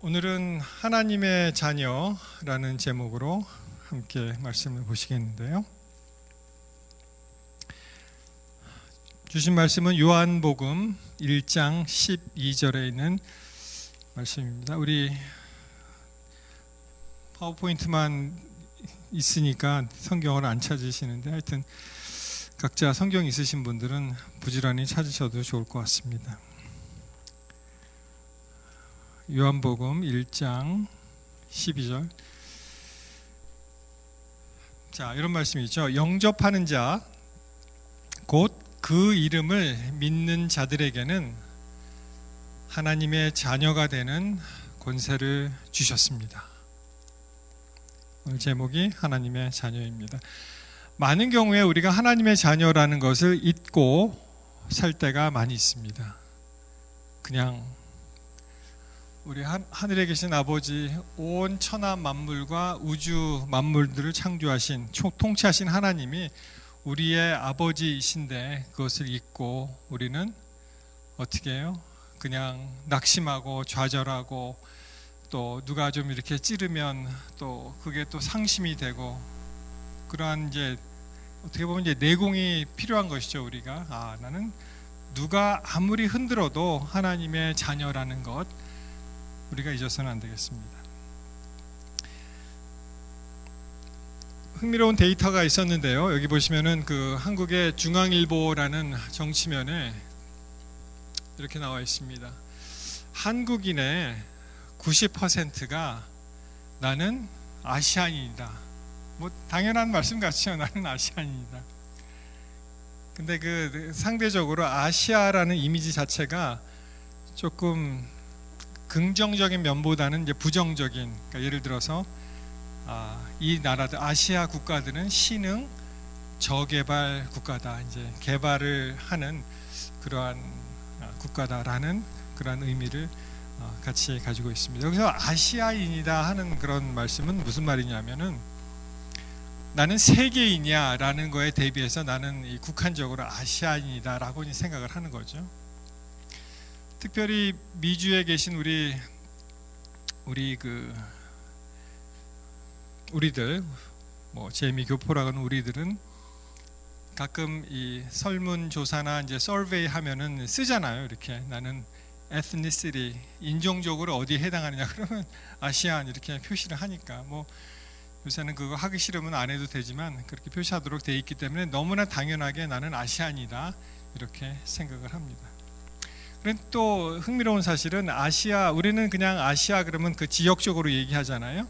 오늘은 하나님의 자녀라는 제목으로 함께 말씀을 보시겠는데요. 주신 말씀은 요한복음 1장 12절에 있는 말씀입니다. 우리 파워포인트만 있으니까 성경을 안 찾으시는데 하여튼 각자 성경 있으신 분들은 부지런히 찾으셔도 좋을 것 같습니다. 요한복음 1장 12절. 자, 이런 말씀이 있죠. 영접하는 자, 곧 그 이름을 믿는 자들에게는 하나님의 자녀가 되는 권세를 주셨습니다. 오늘 제목이 하나님의 자녀입니다. 많은 경우에 우리가 하나님의 자녀라는 것을 잊고 살 때가 많이 있습니다. 그냥 우리 하늘에 계신 아버지, 온 천하 만물과 우주 만물들을 창조하신 통치하신 하나님이 우리의 아버지이신데 그것을 잊고 우리는 어떻게 해요? 그냥 낙심하고 좌절하고 또 누가 좀 이렇게 찌르면 또 그게 또 상심이 되고 그러한 이제 어떻게 보면 이제 내공이 필요한 것이죠. 우리가 나는 누가 아무리 흔들어도 하나님의 자녀라는 것 우리가 잊어서는 안 되겠습니다. 흥미로운 데이터가 있었는데요. 여기 보시면은 그 한국의 중앙일보라는 정치면에 이렇게 나와 있습니다. 한국인의 90%가 나는 아시안인이다. 뭐 당연한 말씀 같죠. 나는 아시안인이다. 근데 그 상대적으로 아시아라는 이미지 자체가 조금 긍정적인 면보다는 이제 부정적인, 그러니까 예를 들어서 이 나라들 아시아 국가들은 신흥 저개발 국가다, 이제 개발을 하는 그러한 국가다라는 그러한 의미를 같이 가지고 있습니다. 여기서 아시아인이다 하는 그런 말씀은 무슨 말이냐면은 나는 세계인이야라는 거에 대비해서 나는 이 국한적으로 아시아인이다라고 생각을 하는 거죠. 특별히 미주에 계신 우리들, 뭐 재미 교포라고 하는 우리들은 가끔 이 설문조사나 이제 서베이 하면은 쓰잖아요. 이렇게 나는 ethnicity, 인종적으로 어디에 해당하느냐 그러면 아시안 이렇게 표시를 하니까 뭐 요새는 그거 하기 싫으면 안 해도 되지만 그렇게 표시하도록 돼 있기 때문에 너무나 당연하게 나는 아시안이다 이렇게 생각을 합니다. 그런데 또 흥미로운 사실은 우리는 그냥 아시아 그러면 그 지역적으로 얘기하잖아요.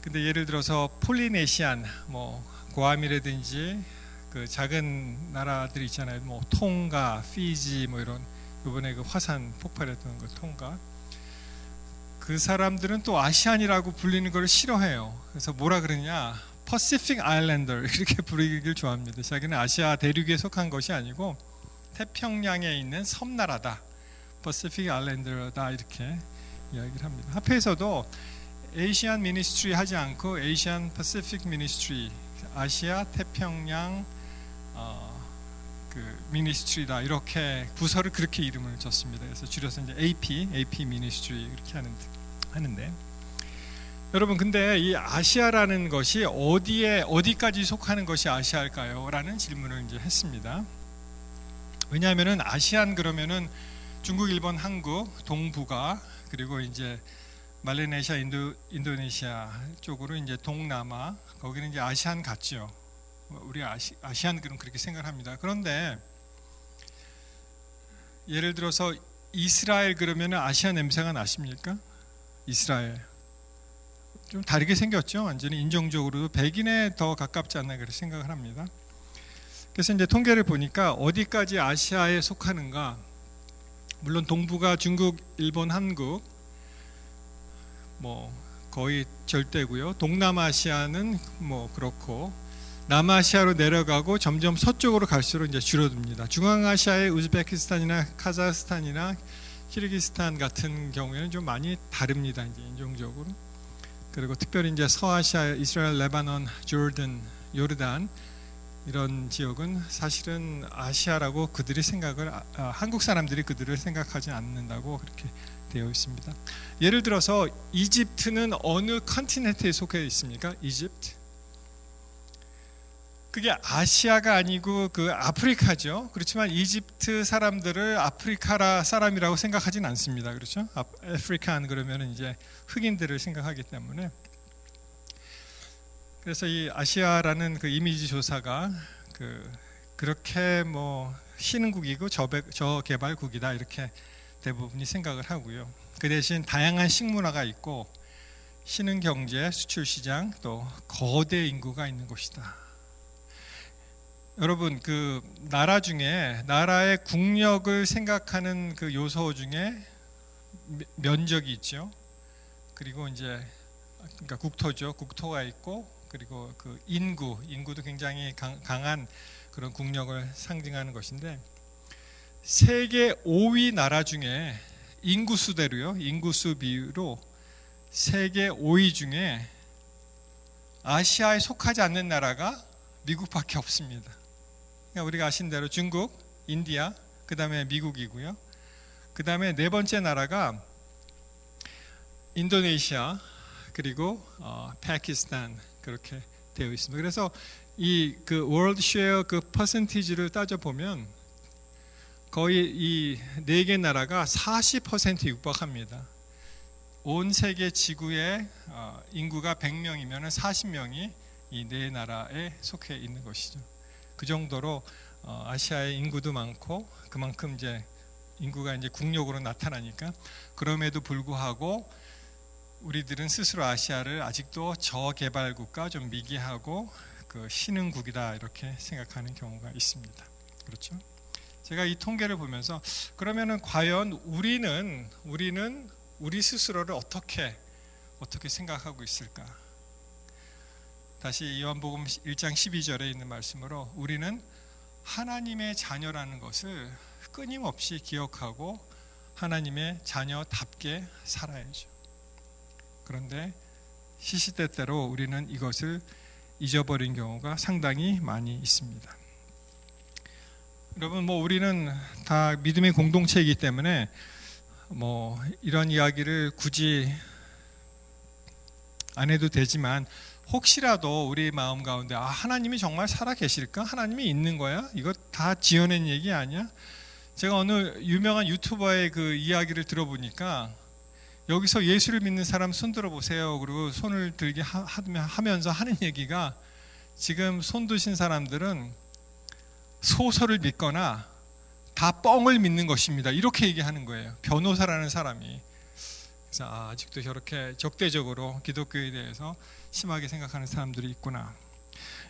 근데 예를 들어서 폴리네시안, 뭐 고아미라든지 그 작은 나라들 있잖아요. 뭐 통가, 피지, 뭐 이런 이번에 그 화산 폭발했던 그 통가. 그 사람들은 또 아시안이라고 불리는 걸 싫어해요. 그래서 뭐라 그러냐? 퍼시픽 아일랜더 이렇게 부르기를 좋아합니다. 자기는 아시아 대륙에 속한 것이 아니고 태평양에 있는 섬나라다, 퍼시픽 아일랜드다 이렇게 이야기를 합니다. 합해서도 에이시안 미니스트리 하지 않고 에이시안 퍼시픽 미니스트리, 아시아 태평양 그 미니스트리다 이렇게 부서를 그렇게 이름을 줬습니다. 그래서 줄여서 이제 AP 미니스트리 이렇게 하는데 여러분, 근데 이 아시아라는 것이 어디까지 속하는 것이 아시아일까요? 라는 질문을 이제 했습니다. 왜냐하면은 아시안 그러면은 중국, 일본, 한국, 동북아 그리고 이제 말레이시아, 인도네시아 쪽으로 이제 동남아 거기는 이제 아시안 같죠. 우리 아시안 그럼 그렇게 생각합니다. 그런데 예를 들어서 이스라엘 그러면은 아시아 냄새가 나십니까? 이스라엘 좀 다르게 생겼죠. 완전히 인종적으로도 백인에 더 가깝지 않나 그렇게 생각을 합니다. 그래서 이제 통계를 보니까 어디까지 아시아에 속하는가? 물론 동북아, 중국, 일본, 한국 뭐 거의 절대고요. 동남아시아는 뭐 그렇고 남아시아로 내려가고 점점 서쪽으로 갈수록 이제 줄어듭니다. 중앙아시아의 우즈베키스탄이나 카자흐스탄이나 키르기스탄 같은 경우에는 좀 많이 다릅니다. 이제 인종적으로. 그리고 특별히 이제 서아시아, 이스라엘, 레바논, 조르단, 요르단 이런 지역은 사실은 아시아라고 그들이 생각을 한국 사람들이 그들을 생각하지 않는다고 그렇게 되어 있습니다. 예를 들어서 이집트는 어느 컨티넨트에 속해 있습니까? 이집트. 그게 아시아가 아니고 그 아프리카죠. 그렇지만 이집트 사람들을 아프리카 사람이라고 생각하진 않습니다. 그렇죠? 아프리칸 그러면 이제 흑인들을 생각하기 때문에. 그래서 이 아시아라는 그 이미지 조사가 그렇게 뭐 신흥국이고 저개발국이다 이렇게 대부분이 생각을 하고요. 그 대신 다양한 식문화가 있고 신흥 경제, 수출 시장, 또 거대 인구가 있는 곳이다. 여러분, 그 나라 중에 나라의 국력을 생각하는 그 요소 중에 면적이 있죠. 그리고 이제 그러니까 국토죠. 국토가 있고 그리고 그 인구도 굉장히 강한 그런 국력을 상징하는 것인데 세계 5위 나라 중에 인구수대로요. 인구수 비율로 세계 5위 중에 아시아에 속하지 않는 나라가 미국밖에 없습니다. 그러니까 우리가 아신 대로 중국, 인디아, 그 다음에 미국이고요. 그 다음에 네 번째 나라가 인도네시아 그리고 파키스탄 그렇게 되어 있습니다. 그래서 이 그 월드 쉐어 그 퍼센티지를 따져 보면 거의 이 네 개 나라가 40% 육박합니다. 온 세계 지구의 인구가 100명이면 40명이 이 네 나라에 속해 있는 것이죠. 그 정도로 아시아의 인구도 많고 그만큼 이제 인구가 이제 국력으로 나타나니까 그럼에도 불구하고 우리들은 스스로 아시아를 아직도 저개발국가 좀 미개하고 그 신흥국이다 이렇게 생각하는 경우가 있습니다. 그렇죠? 제가 이 통계를 보면서 그러면은 과연 우리는 우리 스스로를 어떻게 생각하고 있을까? 다시 요한복음 1장 12절에 있는 말씀으로 우리는 하나님의 자녀라는 것을 끊임없이 기억하고 하나님의 자녀답게 살아야죠. 그런데 시시때때로 우리는 이것을 잊어버린 경우가 상당히 많이 있습니다. 여러분, 뭐 우리는 다 믿음의 공동체이기 때문에 뭐 이런 이야기를 굳이 안 해도 되지만 혹시라도 우리 마음 가운데 하나님이 정말 살아 계실까? 하나님이 있는 거야? 이거 다 지어낸 얘기 아니야? 제가 어느 유명한 유튜버의 그 이야기를 들어보니까 여기서 예수를 믿는 사람 손 들어보세요. 그리고 손을 들게 하면서 하는 얘기가 지금 손 드신 사람들은 소설을 믿거나 다 뻥을 믿는 것입니다. 이렇게 얘기하는 거예요. 변호사라는 사람이. 그래서 아직도 저렇게 적대적으로 기독교에 대해서 심하게 생각하는 사람들이 있구나.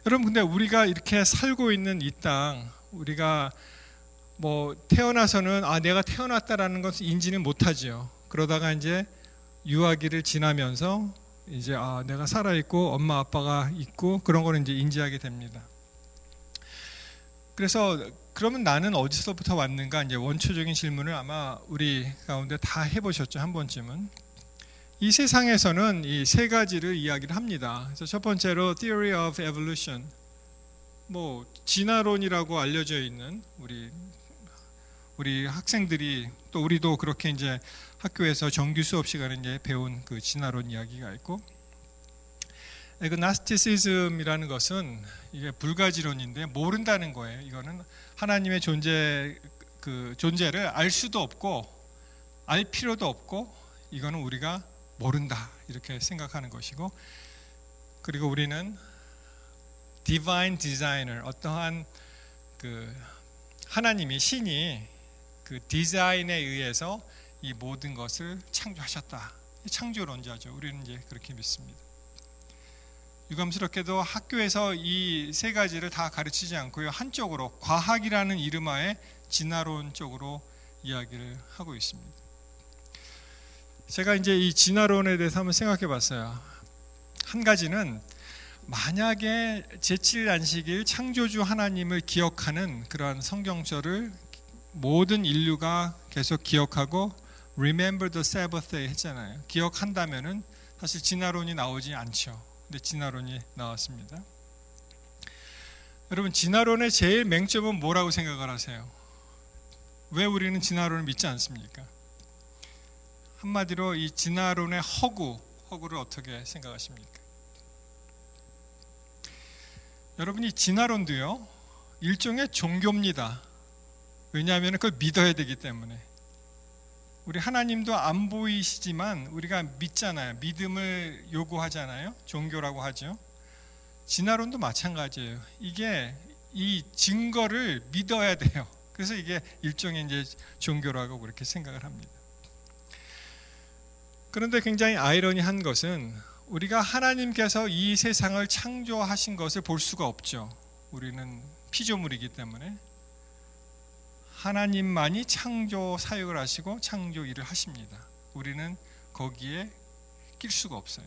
여러분, 근데 우리가 이렇게 살고 있는 이 땅, 우리가 뭐 태어나서는 내가 태어났다라는 것을 인지는 못하지요. 그러다가 이제 유아기를 지나면서 이제 내가 살아있고 엄마 아빠가 있고 그런 거를 이제 인지하게 됩니다. 그래서 그러면 나는 어디서부터 왔는가? 이제 원초적인 질문을 아마 우리 가운데 다 해보셨죠, 한 번쯤은. 이 세상에서는 이 세 가지를 이야기를 합니다. 그래서 첫 번째로 Theory of Evolution, 뭐 진화론이라고 알려져 있는 우리 학생들이 또 우리도 그렇게 이제 학교에서 정규 수업 시간에 이제 배운 그 진화론 이야기가 있고, 에그나스티시즘이라는 것은 이게 불가지론인데 모른다는 거예요. 이거는 하나님의 존재를 알 수도 없고 알 필요도 없고 이거는 우리가 모른다 이렇게 생각하는 것이고, 그리고 우리는 Divine Designer, 어떠한 그 하나님이 신이 그 디자인에 의해서 이 모든 것을 창조하셨다. 창조론자죠. 우리는 이제 그렇게 믿습니다. 유감스럽게도 학교에서 이 세 가지를 다 가르치지 않고요. 한쪽으로 과학이라는 이름하에 진화론 쪽으로 이야기를 하고 있습니다. 제가 이제 이 진화론에 대해서 한번 생각해 봤어요. 한 가지는 만약에 제7일 안식일 창조주 하나님을 기억하는 그러한 성경절을 모든 인류가 계속 기억하고 Remember the Sabbath Day 했잖아요. 기억한다면은 사실 진화론이 나오지 않죠. 근데 진화론이 나왔습니다. 여러분, 진화론의 제일 맹점은 뭐라고 생각을 하세요? 왜 우리는 진화론을 믿지 않습니까? 한마디로 이 진화론의 허구를 어떻게 생각하십니까? 여러분, 이 진화론도요, 일종의 종교입니다. 왜냐하면 그걸 믿어야 되기 때문에. 우리 하나님도 안 보이시지만 우리가 믿잖아요. 믿음을 요구하잖아요. 종교라고 하죠. 진화론도 마찬가지예요. 이게 이 증거를 믿어야 돼요. 그래서 이게 일종의 이제 종교라고 그렇게 생각을 합니다. 그런데 굉장히 아이러니한 것은 우리가 하나님께서 이 세상을 창조하신 것을 볼 수가 없죠. 우리는 피조물이기 때문에. 하나님만이 창조 사역을 하시고 창조 일을 하십니다. 우리는 거기에 낄 수가 없어요.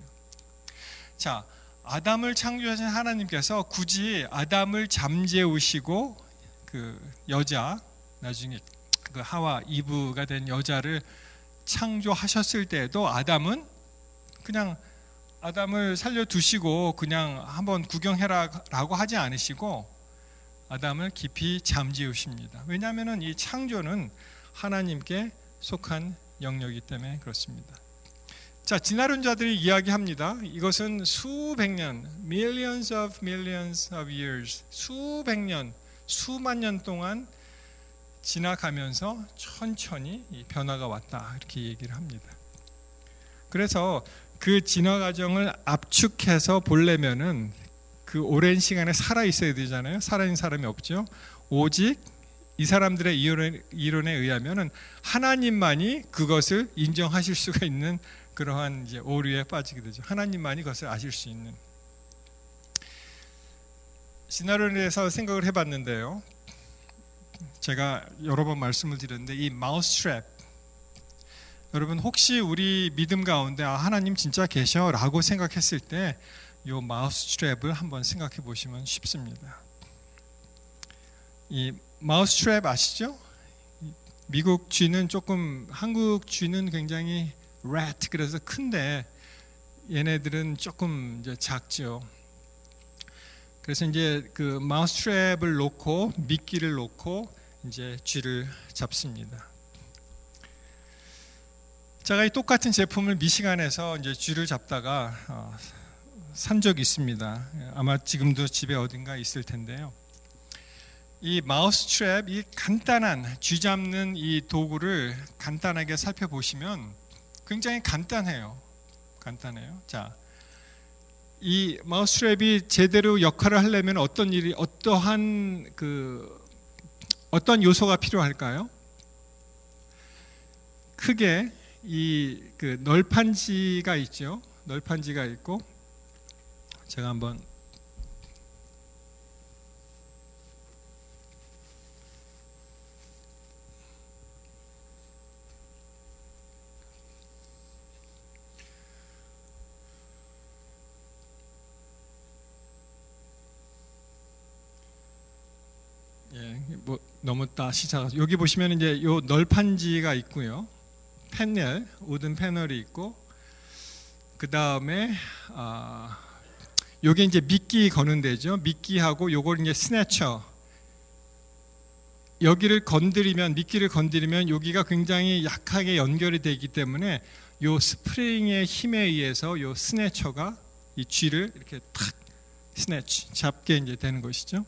자, 아담을 창조하신 하나님께서 굳이 아담을 잠재우시고 그 여자, 나중에 그 하와 이브가 된 여자를 창조하셨을 때에도 아담은 그냥 아담을 살려두시고 그냥 한번 구경해라라고 하지 않으시고 아담을 깊이 잠재우십니다. 왜냐하면 이 창조는 하나님께 속한 영역이기 때문에 그렇습니다. 자, 진화론자들이 이야기합니다. 이것은 수백 년, millions of years, 수백 년, 수만 년 동안 지나가면서 천천히 이 변화가 왔다, 이렇게 얘기를 합니다. 그래서 그 진화 과정을 압축해서 보려면은 그 오랜 시간에 살아 있어야 되잖아요. 살아있는 사람이 없죠. 오직 이 사람들의 이론에 의하면은 하나님만이 그것을 인정하실 수가 있는 그러한 이제 오류에 빠지게 되죠. 하나님만이 그것을 아실 수 있는. 진화론에 대해서 생각을 해봤는데요. 제가 여러 번 말씀을 드렸는데 이 마우스트랩, 여러분 혹시 우리 믿음 가운데 하나님 진짜 계셔라고 생각했을 때 이 마우스트랩을 한번 생각해 보시면 쉽습니다. 이 마우스트랩 아시죠? 미국 쥐는 조금, 한국 쥐는 굉장히 rat, 그래서 큰데 얘네들은 조금 이제 작죠. 그래서 이제 그 마우스트랩을 놓고 미끼를 놓고 이제 쥐를 잡습니다. 제가 이 똑같은 제품을 미시간에서 이제 쥐를 잡다가 산 적이 있습니다. 아마 지금도 집에 어딘가 있을 텐데요. 이 마우스트랩, 이 간단한 쥐 잡는 이 도구를 간단하게 살펴보시면 굉장히 간단해요. 자, 이 마우스트랩이 제대로 역할을 하려면 어떠한 요소가 필요할까요? 크게 이 그 널판지가 있죠. 널판지가 있고, 제가 한번 뭐 너무 다시 작아서 여기 보시면 이제 요 널판지가 있고요. 패널, 우든 패널이 있고, 그 다음에 요게 이제 미끼 거는 데죠. 미끼하고 요걸 이제 스네처. 여기를 건드리면, 미끼를 건드리면 여기가 굉장히 약하게 연결이 되기 때문에 요 스프링의 힘에 의해서 요 스네처가 이 쥐를 이렇게 탁 스네치 잡게 이제 되는 것이죠.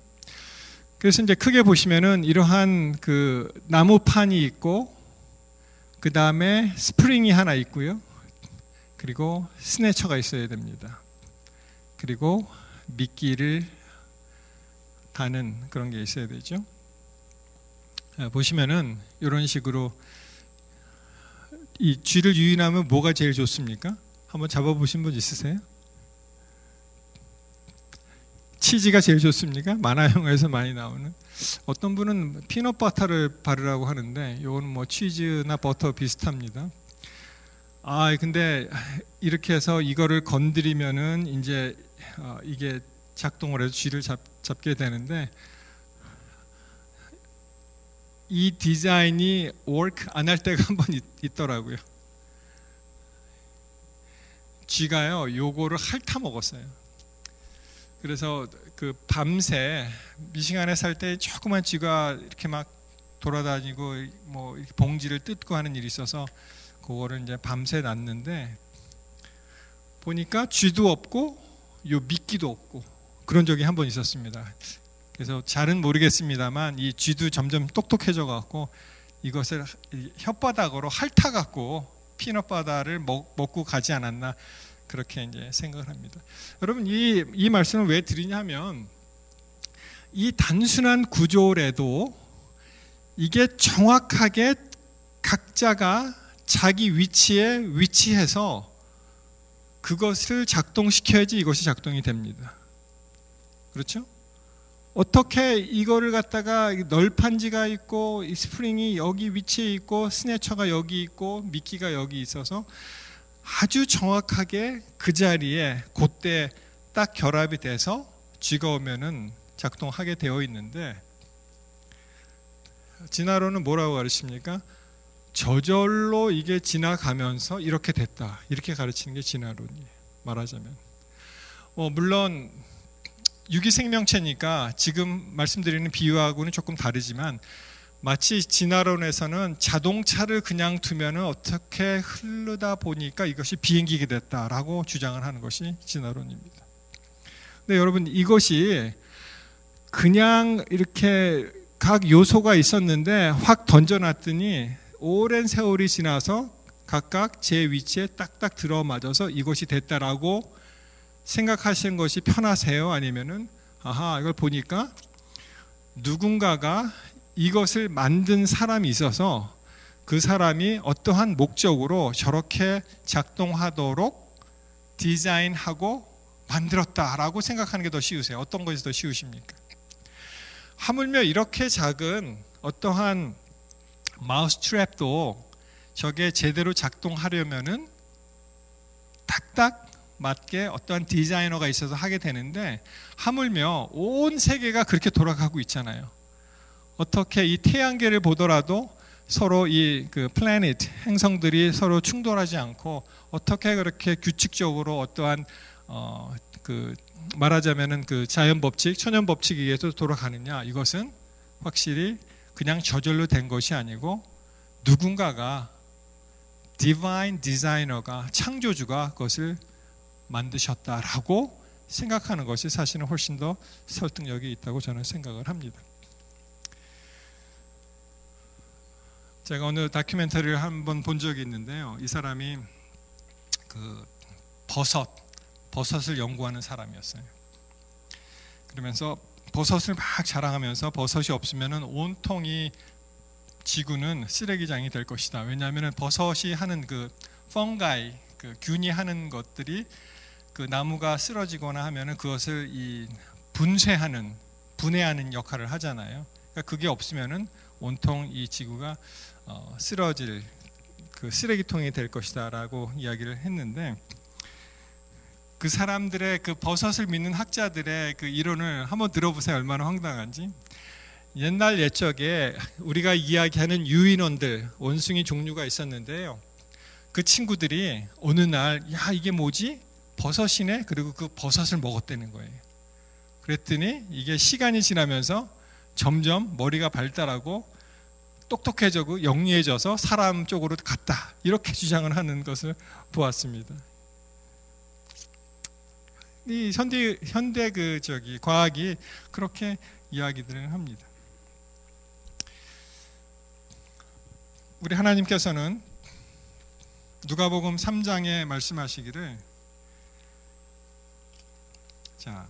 그래서 이제 크게 보시면은 이러한 그 나무판이 있고, 그 다음에 스프링이 하나 있고요. 그리고 스네처가 있어야 됩니다. 그리고 미끼를 다는 그런 게 있어야 되죠. 보시면은 이런 식으로 이 쥐를 유인하면 뭐가 제일 좋습니까? 한번 잡아보신 분 있으세요? 치즈가 제일 좋습니까? 만화 영화에서 많이 나오는. 어떤 분은 피넛버터를 바르라고 하는데 이거는 뭐 치즈나 버터 비슷합니다. 근데 이렇게 해서 이거를 건드리면은 이제 이게 작동을 해서 쥐를 잡게 되는데, 이 디자인이 워크 안 할 때가 한 번 있더라고요. 쥐가요 요거를 핥아 먹었어요. 그래서 그 밤새 미시간에 살 때 조그만 쥐가 이렇게 막 돌아다니고 뭐 이렇게 봉지를 뜯고 하는 일이 있어서 그거를 이제 밤새 놨는데 보니까 쥐도 없고 요 미끼도 없고 그런 적이 한 번 있었습니다. 그래서 잘은 모르겠습니다만 이 쥐도 점점 똑똑해져 갖고 이것을 혓바닥으로 핥아 갖고 피넛바다를 먹고 가지 않았나 그렇게 이제 생각을 합니다. 여러분 이 말씀을 왜 드리냐면 이 단순한 구조래도 이게 정확하게 각자가 자기 위치에 위치해서 그것을 작동시켜야지 이것이 작동이 됩니다. 그렇죠? 어떻게 이거를 갖다가 널판지가 있고 이 스프링이 여기 위치에 있고 스네처가 여기 있고 미끼가 여기 있어서 아주 정확하게 그 자리에 그때 딱 결합이 돼서 쥐가 오면은 작동하게 되어 있는데 진화론은 뭐라고 가르칩니까? 저절로 이게 지나가면서 이렇게 됐다. 이렇게 가르치는 게 진화론이에요. 말하자면. 물론 유기생명체니까 지금 말씀드리는 비유하고는 조금 다르지만 마치 진화론에서는 자동차를 그냥 두면은 어떻게 흐르다 보니까 이것이 비행기가 됐다라고 주장을 하는 것이 진화론입니다. 근데 여러분 이것이 그냥 이렇게 각 요소가 있었는데 확 던져놨더니 오랜 세월이 지나서 각각 제 위치에 딱딱 들어맞아서 이것이 됐다라고 생각하시는 것이 편하세요? 아니면은 아하 이걸 보니까 누군가가 이것을 만든 사람이 있어서 그 사람이 어떠한 목적으로 저렇게 작동하도록 디자인하고 만들었다라고 생각하는 게 더 쉬우세요? 어떤 것이 더 쉬우십니까? 하물며 이렇게 작은 어떠한 마우스 트랩도 저게 제대로 작동하려면은 딱딱 맞게 어떠한 디자이너가 있어서 하게 되는데 하물며 온 세계가 그렇게 돌아가고 있잖아요. 어떻게 이 태양계를 보더라도 서로 이 그 플래닛 행성들이 서로 충돌하지 않고 어떻게 그렇게 규칙적으로 어떠한 그 말하자면은 그 자연 법칙, 천연 법칙에 의해서 돌아가느냐 이것은 확실히 그냥 저절로 된 것이 아니고 누군가가 디바인 디자이너가 창조주가 그것을 만드셨다라고 생각하는 것이 사실은 훨씬 더 설득력이 있다고 저는 생각을 합니다. 제가 어느 다큐멘터리를 한번 본 적이 있는데요. 이 사람이 그 버섯을 연구하는 사람이었어요. 그러면서 버섯을 막 자랑하면서 버섯이 없으면은 온통 이 지구는 쓰레기장이 될 것이다. 왜냐하면 버섯이 하는 그 펑가이, 그 균이 하는 것들이 그 나무가 쓰러지거나 하면은 그것을 이 분해하는 역할을 하잖아요. 그러니까 그게 없으면은 온통 이 지구가 쓰러질 그 쓰레기통이 될 것이다라고 이야기를 했는데 그 사람들의 그 버섯을 믿는 학자들의 그 이론을 한번 들어보세요. 얼마나 황당한지. 옛날 옛적에 우리가 이야기하는 유인원들, 원숭이 종류가 있었는데요. 그 친구들이 어느 날, 야, 이게 뭐지? 버섯이네? 그리고 그 버섯을 먹었다는 거예요. 그랬더니 이게 시간이 지나면서 점점 머리가 발달하고 똑똑해지고 영리해져서 사람 쪽으로 갔다. 이렇게 주장을 하는 것을 보았습니다. 이 현대 과학이 그렇게 이야기들을 합니다. 우리 하나님께서는 누가복음 3장에 말씀하시기를 자,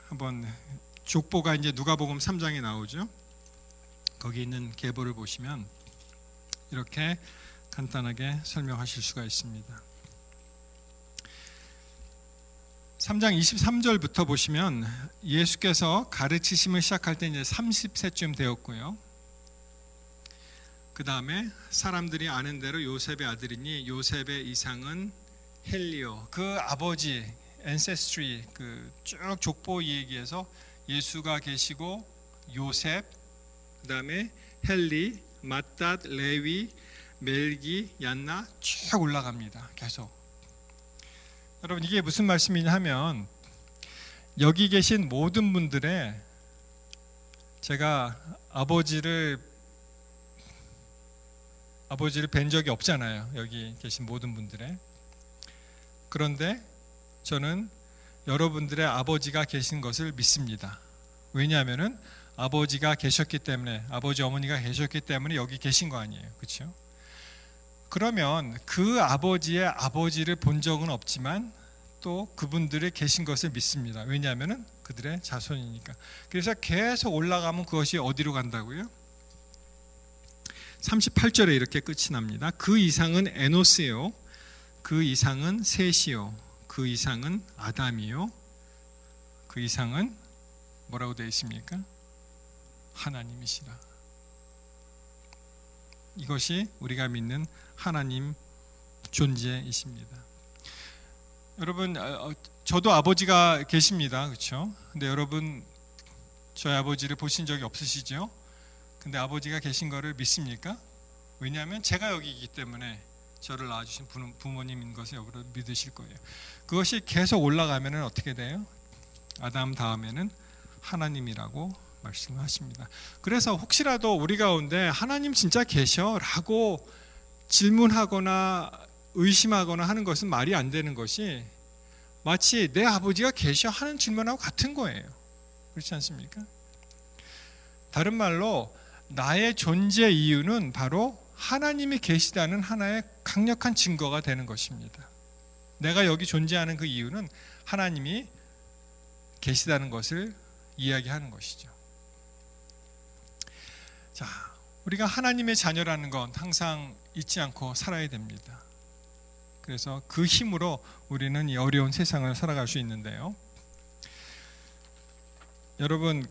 한번 족보가 이제 누가복음 3장에 나오죠. 거기 있는 계보를 보시면 이렇게 간단하게 설명하실 수가 있습니다. 3장 23절부터 보시면 예수께서 가르치심을 시작할 때 이제 30세쯤 되었고요. 그 다음에 사람들이 아는 대로 요셉의 아들이니 요셉의 이상은 헬리오, 그 아버지 ancestry 그 쭉 족보 얘기에서 예수가 계시고 요셉, 그 다음에 헬리, 맏닷, 레위, 멜기, 얀나 쭉 올라갑니다. 계속. 여러분 이게 무슨 말씀이냐 하면 여기 계신 모든 분들의 제가 아버지를 아버지를 뵌 적이 없잖아요. 여기 계신 모든 분들의. 그런데 저는 여러분들의 아버지가 계신 것을 믿습니다. 왜냐하면은 아버지가 계셨기 때문에, 아버지 어머니가 계셨기 때문에 여기 계신 거 아니에요. 그렇죠? 그러면 그 아버지의 아버지를 본 적은 없지만 또 그분들이 계신 것을 믿습니다. 왜냐하면은 그들의 자손이니까. 그래서 계속 올라가면 그것이 어디로 간다고요? 38절에 이렇게 끝이 납니다. 그 이상은 에노스요, 그 이상은 셋이요, 그 이상은 아담이요, 그 이상은 뭐라고 되어 있습니까? 하나님이시라. 이것이 우리가 믿는 하나님 존재이십니다. 여러분, 저도 아버지가 계십니다. 그렇죠? 근데 여러분, 저희 아버지를 보신 적이 없으시죠? 근데 아버지가 계신 거를 믿습니까? 왜냐하면 제가 여기이기 때문에 저를 낳아주신 부모님인 것을 여러분 믿으실 거예요. 그것이 계속 올라가면 어떻게 돼요? 아담 다음에는 하나님이라고 말씀하십니다. 그래서 혹시라도 우리 가운데 하나님 진짜 계셔? 라고 질문하거나 의심하거나 하는 것은 말이 안 되는 것이 마치 내 아버지가 계셔 하는 질문하고 같은 거예요. 그렇지 않습니까? 다른 말로 나의 존재 이유는 바로 하나님이 계시다는 하나의 강력한 증거가 되는 것입니다. 내가 여기 존재하는 그 이유는 하나님이 계시다는 것을 이야기하는 것이죠. 자, 우리가 하나님의 자녀라는 건 항상 잊지 않고 살아야 됩니다. 그래서 그 힘으로 우리는 이 어려운 세상을 살아갈 수 있는데요. 여러분,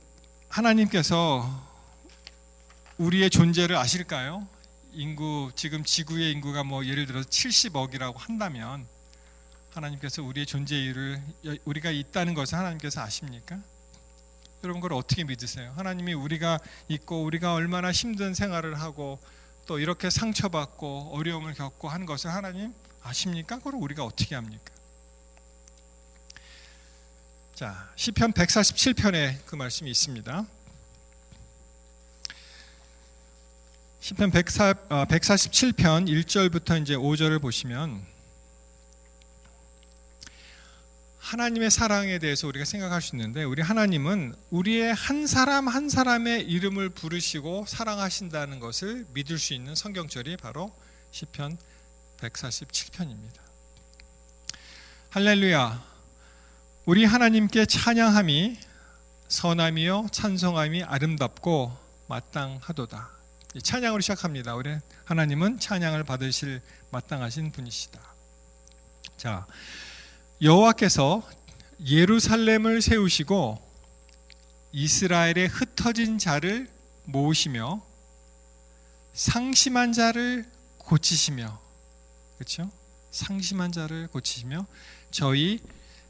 하나님께서 우리의 존재를 아실까요? 지금 지구의 인구가 예를 들어서 70억이라고 한다면 하나님께서 우리의 존재 이유를, 우리가 있다는 것을 하나님께서 아십니까? 여러분, 그걸 어떻게 믿으세요? 하나님이 우리가 있고 우리가 얼마나 힘든 생활을 하고 또 이렇게 상처받고 어려움을 겪고 하는 것을 하나님 아십니까? 그걸 우리가 어떻게 합니까? 자, 시편 147편에 그 말씀이 있습니다. 시편 147편 1절부터 이제 5절을 보시면 하나님의 사랑에 대해서 우리가 생각할 수 있는데, 우리 하나님은 우리의 한 사람 한 사람의 이름을 부르시고 사랑하신다는 것을 믿을 수 있는 성경절이 바로 시편 147편입니다. 할렐루야. 우리 하나님께 찬양함이 선함이요 찬송함이 아름답고 마땅하도다. 찬양으로 시작합니다. 우리 하나님은 찬양을 받으실 마땅하신 분이시다. 자, 여호와께서 예루살렘을 세우시고 이스라엘의 흩어진 자를 모으시며 상심한 자를 고치시며, 그렇죠? 상심한 자를 고치시며 저희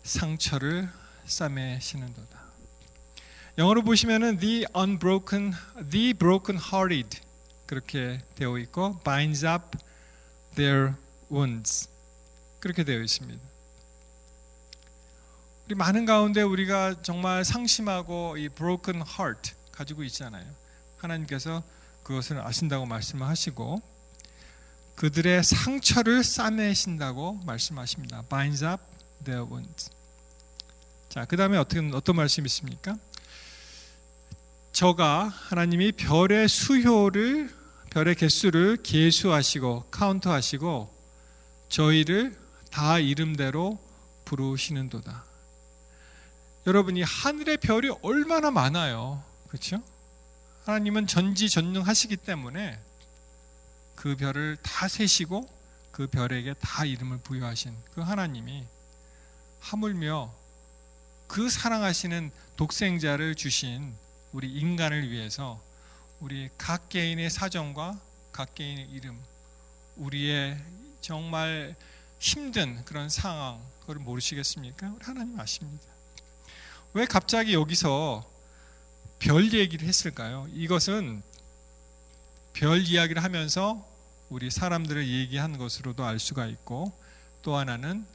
상처를 싸매시는도다. 영어로 보시면은 the broken hearted 그렇게 되어 있고 binds up their wounds 그렇게 되어 있습니다. 우리 많은 가운데 우리가 정말 상심하고 이 broken heart 가지고 있잖아요. 하나님께서 그것을 아신다고 말씀을 하시고 그들의 상처를 싸매신다고 말씀하십니다. binds up their wounds. 자, 그 다음에 어떤 말씀이 있습니까? 저가 하나님이 별의 개수를 계수하시고 카운트하시고 저희를 다 이름대로 부르시는도다. 여러분, 이 하늘의 별이 얼마나 많아요. 그렇죠? 하나님은 전지전능하시기 때문에 그 별을 다 세시고 그 별에게 다 이름을 부여하신 그 하나님이 하물며 그 사랑하시는 독생자를 주신 우리 인간을 위해서 우리 각 개인의 사정과 각 개인의 이름, 우리의 정말 힘든 그런 상황, 그걸 모르시겠습니까? 우리 하나님 아십니다. 왜 갑자기 여기서 별 얘기를 했을까요? 이것은 별 이야기를 하면서 우리 사람들을 얘기한 것으로도 알 수가 있고, 또 하나는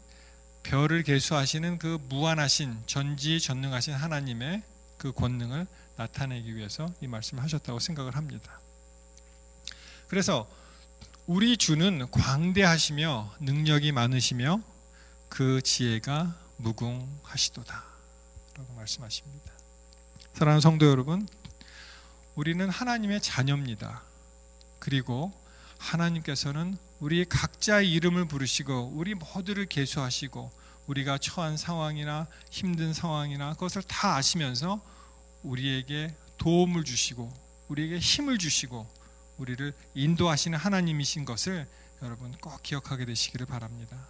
별을 계수하시는 그 무한하신 전지전능하신 하나님의 그 권능을 나타내기 위해서 이 말씀을 하셨다고 생각을 합니다. 그래서 우리 주는 광대하시며 능력이 많으시며 그 지혜가 무궁하시도다 라고 말씀하십니다. 사랑하는 성도 여러분, 우리는 하나님의 자녀입니다. 그리고 하나님께서는 우리 각자의 이름을 부르시고 우리 모두를 계수하시고 우리가 처한 상황이나 힘든 상황이나 그것을 다 아시면서 우리에게 도움을 주시고 우리에게 힘을 주시고 우리를 인도하시는 하나님이신 것을 여러분 꼭 기억하게 되시기를 바랍니다.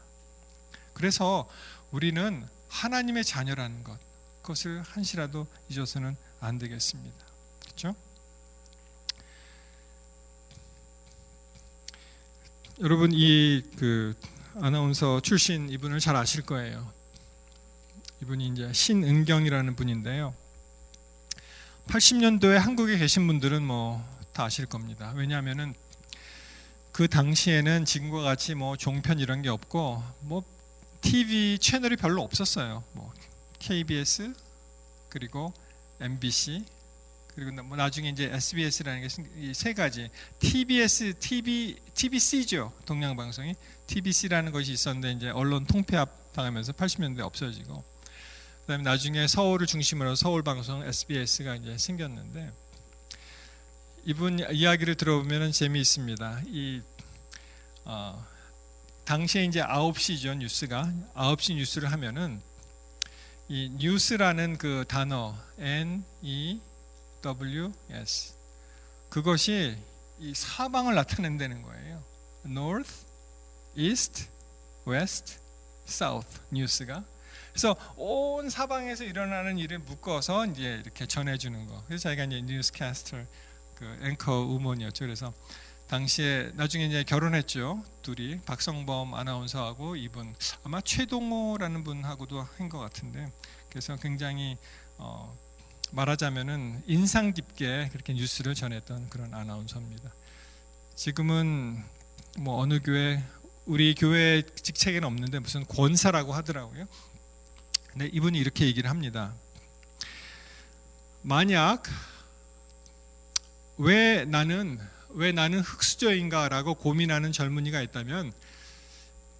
그래서 우리는 하나님의 자녀라는 것, 그것을 한시라도 잊어서는 안 되겠습니다. 그렇죠? 여러분 이 아나운서 출신 이분을 잘 아실 거예요. 이분이 이제 신은경이라는 분인데요. 80년도에 한국에 계신 분들은 다 아실 겁니다. 왜냐하면은 그 당시에는 지금과 같이 종편 이런 게 없고 TV 채널이 별로 없었어요. KBS 그리고 MBC 그리고 나중에 이제 SBS라는 게 이 세 가지 TBC죠. 동양방송이 TBC라는 것이 있었는데 이제 언론 통폐합 당하면서 80년대 없어지고 그다음에 나중에 서울을 중심으로 서울방송 SBS가 이제 생겼는데 이분 이야기를 들어보면 재미있습니다. 당시에 이제 9시죠 뉴스가 9시 뉴스를 하면은 이 뉴스라는 그 단어 NEWS 그것이 이 사방을 나타낸다는 거예요. North, East, West, South 뉴스가 그래서 온 사방에서 일어나는 일을 묶어서 이제 이렇게 전해주는 거. 그래서 자기가 이제 뉴스캐스터 그 앵커 우먼이었죠. 그래서 당시에 나중에 이제 결혼했죠. 둘이 박성범 아나운서하고 이분 아마 최동호라는 분하고도 한 것 같은데 그래서 굉장히 말하자면은 인상 깊게 그렇게 뉴스를 전했던 그런 아나운서입니다. 지금은 어느 교회 우리 교회 직책에는 없는데 무슨 권사라고 하더라고요. 근데 이분이 이렇게 얘기를 합니다. 만약 왜 나는 흙수저인가라고 고민하는 젊은이가 있다면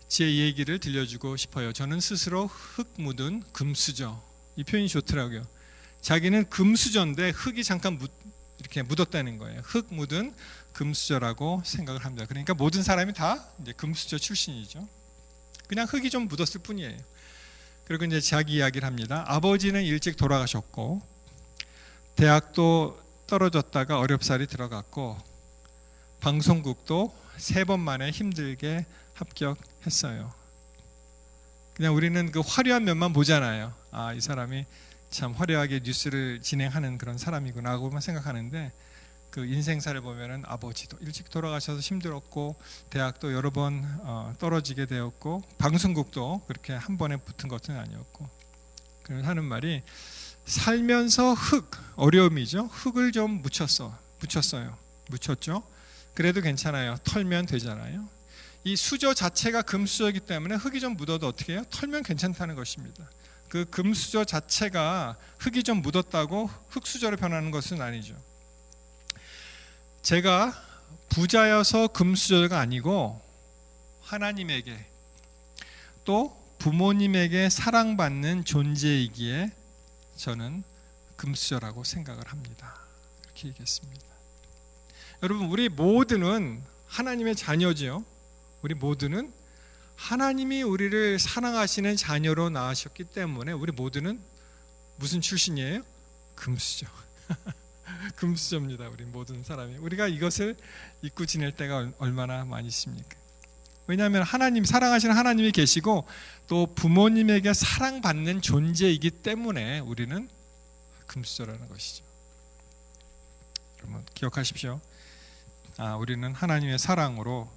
제 얘기를 들려주고 싶어요. 저는 스스로 흙 묻은 금수저. 이 표현이 좋더라고요. 자기는 금수저인데 흙이 잠깐 이렇게 묻었다는 거예요. 흙 묻은 금수저라고 생각을 합니다. 그러니까 모든 사람이 다 이제 금수저 출신이죠. 그냥 흙이 좀 묻었을 뿐이에요. 그리고 이제 자기 이야기를 합니다. 아버지는 일찍 돌아가셨고 대학도 떨어졌다가 어렵사리 들어갔고 방송국도 3번 만에 힘들게 합격했어요. 그냥 우리는 그 화려한 면만 보잖아요. 이 사람이 참 화려하게 뉴스를 진행하는 그런 사람이구나 하고만 생각하는데 그 인생사를 보면은 아버지도 일찍 돌아가셔서 힘들었고 대학도 여러 번 떨어지게 되었고 방송국도 그렇게 한 번에 붙은 것은 아니었고 그래서 하는 말이 살면서 어려움이죠. 흙을 좀 묻혔죠. 그래도 괜찮아요. 털면 되잖아요. 이 수저 자체가 금수저이기 때문에 흙이 좀 묻어도 어떻게 해요? 털면 괜찮다는 것입니다. 그 금수저 자체가 흙이 좀 묻었다고 흙수저로 변하는 것은 아니죠. 제가 부자여서 금수저가 아니고 하나님에게 또 부모님에게 사랑받는 존재이기에 저는 금수저라고 생각을 합니다. 그렇게 얘기했습니다. 여러분 우리 모두는 하나님의 자녀지요. 우리 모두는 하나님이 우리를 사랑하시는 자녀로 낳으셨기 때문에 우리 모두는 무슨 출신이에요? 금수저. 금수저입니다. 우리 모든 사람이. 우리가 이것을 잊고 지낼 때가 얼마나 많이 있습니까? 왜냐하면 하나님 사랑하시는 하나님이 계시고 또 부모님에게 사랑받는 존재이기 때문에 우리는 금수저라는 것이죠. 여러분 기억하십시오. 우리는 하나님의 사랑으로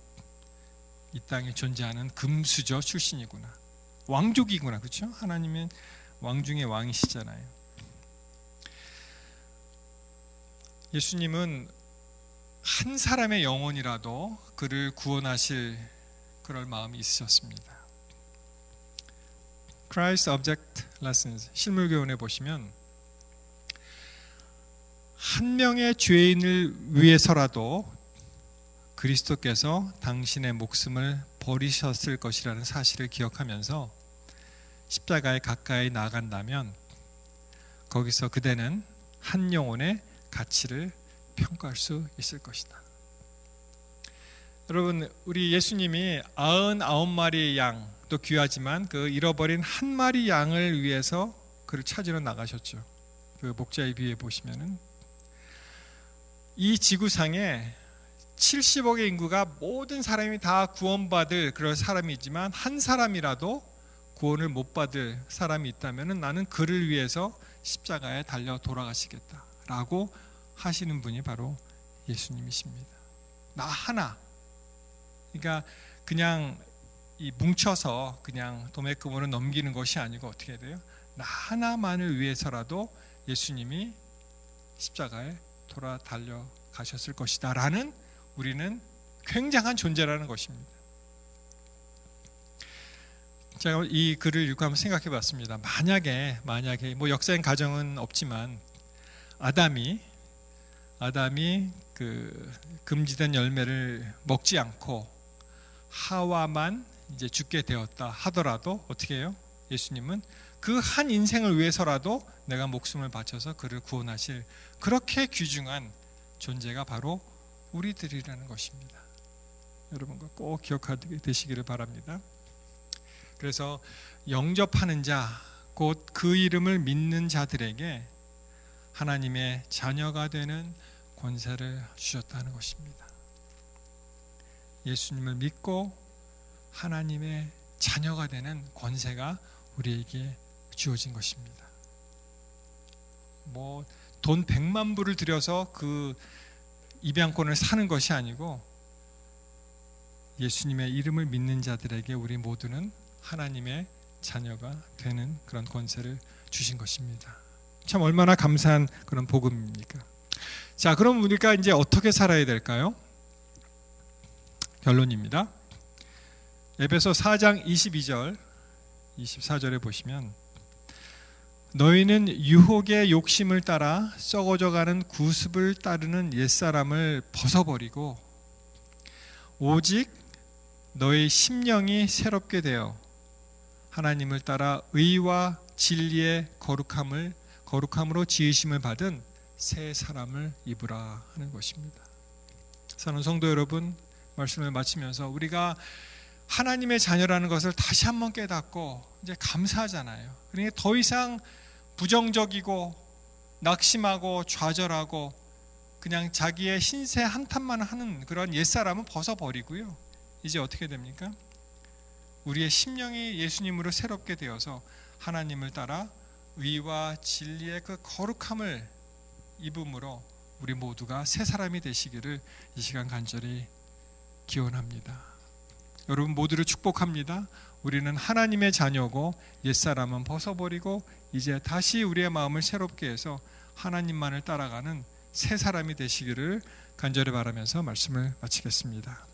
이 땅에 존재하는 금수저 출신이구나. 왕족이구나. 그렇죠? 하나님은 왕 중에 왕이시잖아요. 예수님은 한 사람의 영혼이라도 그를 구원하실 그럴 마음이 있으셨습니다. Christ Object Lessons 실물교훈에 보시면 한 명의 죄인을 위해서라도 그리스도께서 당신의 목숨을 버리셨을 것이라는 사실을 기억하면서 십자가에 가까이 나아간다면 거기서 그대는 한 영혼의 가치를 평가할 수 있을 것이다. 여러분, 우리 예수님이 99마리의 양도 귀하지만 그 잃어버린 한 마리 양을 위해서 그를 찾으러 나가셨죠. 그 목자의 비유에 보시면은 이 지구상에 70억의 인구가 모든 사람이 다 구원받을 그런 사람이지만 한 사람이라도 구원을 못 받을 사람이 있다면 나는 그를 위해서 십자가에 달려 돌아가시겠다라고 하시는 분이 바로 예수님이십니다. 나 하나, 그러니까 그냥 이 뭉쳐서 그냥 도매금으로 넘기는 것이 아니고 어떻게 해야 돼요? 나 하나만을 위해서라도 예수님이 십자가에 달려 가셨을 것이다 라는 우리는 굉장한 존재라는 것입니다. 제가 이 글을 읽고 한번 생각해 봤습니다. 만약에 뭐 역사인 가정은 없지만 아담이 그 금지된 열매를 먹지 않고 하와만 이제 죽게 되었다 하더라도 어떻게 해요? 예수님은 그 한 인생을 위해서라도 내가 목숨을 바쳐서 그를 구원하실 그렇게 귀중한 존재가 바로 우리들이라는 것입니다. 여러분과 꼭 기억하게 되시기를 바랍니다. 그래서 영접하는 자, 곧 그 이름을 믿는 자들에게 하나님의 자녀가 되는 권세를 주셨다는 것입니다. 예수님을 믿고 하나님의 자녀가 되는 권세가 우리에게 주어진 것입니다. 뭐 돈 100만 불을 들여서 그 입양권을 사는 것이 아니고 예수님의 이름을 믿는 자들에게 우리 모두는 하나님의 자녀가 되는 그런 권세를 주신 것입니다. 참 얼마나 감사한 그런 복음입니까? 자, 그럼 우리가 이제 어떻게 살아야 될까요? 결론입니다. 에베소 4장 22절 24절에 보시면 너희는 유혹의 욕심을 따라 썩어져가는 구습을 따르는 옛사람을 벗어버리고 오직 너희 심령이 새롭게 되어 하나님을 따라 의와 진리의 거룩함으로 지으심을 받은 새 사람을 입으라 하는 것입니다. 사랑하는 성도 여러분, 말씀을 마치면서 우리가 하나님의 자녀라는 것을 다시 한번 깨닫고 이제 감사하잖아요. 그러니까 더 이상 부정적이고 낙심하고 좌절하고 그냥 자기의 신세 한탄만 하는 그런 옛사람은 벗어버리고요. 이제 어떻게 됩니까? 우리의 심령이 예수님으로 새롭게 되어서 하나님을 따라 의와 진리의 그 거룩함을 입음으로 우리 모두가 새 사람이 되시기를 이 시간 간절히 기원합니다. 여러분 모두를 축복합니다. 우리는 하나님의 자녀고 옛사람은 벗어버리고 이제 다시 우리의 마음을 새롭게 해서 하나님만을 따라가는 새 사람이 되시기를 간절히 바라면서 말씀을 마치겠습니다.